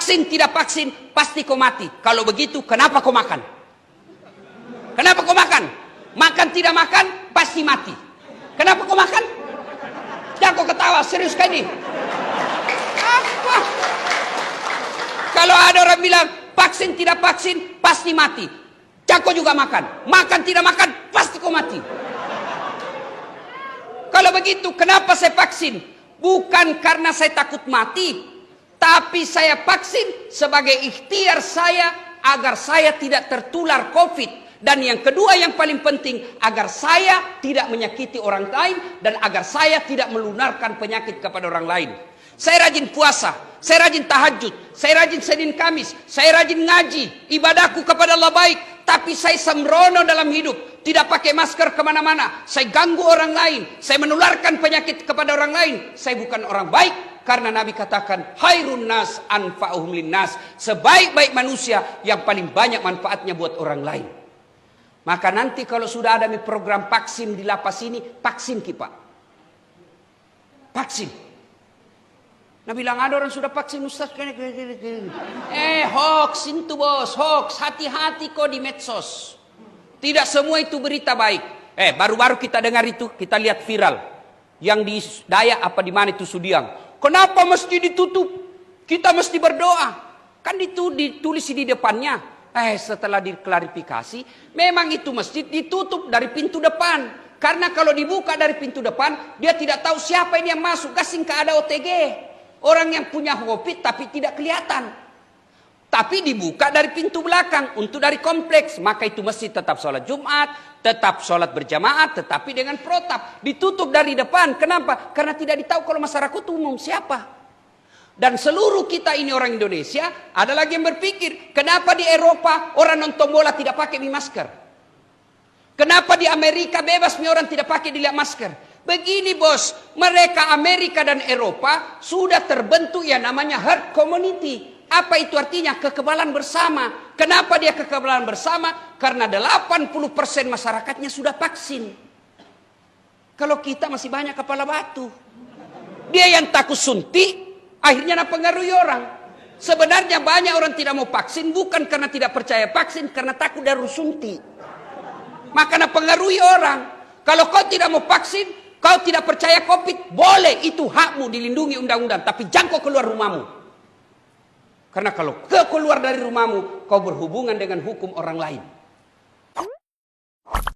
vaksin tidak vaksin, pasti kau mati. Kalau begitu, kenapa kau makan? Kenapa kau makan? Makan tidak makan, pasti mati. Kenapa kau makan? Jangan kau ketawa, serius kan ini? Apa? Kalau ada orang bilang, vaksin tidak vaksin, pasti mati. Jangan kau juga makan. Makan tidak makan, pasti kau mati. Kalau begitu, kenapa saya vaksin? Bukan karena saya takut mati, tapi saya vaksin sebagai ikhtiar saya agar saya tidak tertular COVID. Dan yang kedua yang paling penting, agar saya tidak menyakiti orang lain dan agar saya tidak melunarkan penyakit kepada orang lain. Saya rajin puasa, saya rajin tahajud, saya rajin Senin Kamis, saya rajin ngaji, ibadahku kepada Allah baik. Tapi saya sembrono dalam hidup, tidak pakai masker kemana-mana. Saya ganggu orang lain, saya menularkan penyakit kepada orang lain. Saya bukan orang baik, karena Nabi katakan, khairun nas anfa'uhum linnas. Sebaik-baik manusia yang paling banyak manfaatnya buat orang lain. Maka nanti kalau sudah ada program vaksin di lapas ini, vaksin kita. Vaksin. Nah bilang ada orang sudah vaksin Ustaz. Hoax itu bos, hoax. Hati-hati kok di medsos. Tidak semua itu berita baik. Baru-baru kita dengar itu, kita lihat viral. Yang di Dayak apa di mana itu Sudiang. Kenapa mesti ditutup? Kita mesti berdoa. Kan itu ditulis di depannya. Setelah diklarifikasi, memang itu masjid ditutup dari pintu depan. Karena kalau dibuka dari pintu depan, dia tidak tahu siapa ini yang masuk. Gasing ke ada OTG. Orang yang punya COVID tapi tidak kelihatan. Tapi dibuka dari pintu belakang untuk dari kompleks. Maka itu masjid tetap sholat Jumat, tetap sholat berjamaah, tetapi dengan protap. Ditutup dari depan. Kenapa? Karena tidak ditahu kalau masyarakat umum siapa. Dan seluruh kita ini orang Indonesia, ada lagi yang berpikir, kenapa di Eropa orang nonton bola tidak pakai masker? Kenapa di Amerika bebas orang tidak pakai dilihat masker? Begini bos, mereka Amerika dan Eropa sudah terbentuk yang namanya herd community. Apa itu artinya? Kekebalan bersama. Kenapa dia kekebalan bersama? Karena 80% masyarakatnya sudah vaksin. Kalau kita masih banyak kepala batu. Dia yang takut suntik, akhirnya mempengaruhi orang. Sebenarnya banyak orang tidak mau vaksin bukan karena tidak percaya vaksin, karena takut dari suntik. Maka mempengaruhi orang. Kalau kau tidak mau vaksin, kau tidak percaya COVID, boleh, itu hakmu, dilindungi undang-undang. Tapi jangan kau keluar rumahmu. Karena kalau kau keluar dari rumahmu, kau berhubungan dengan hukum orang lain.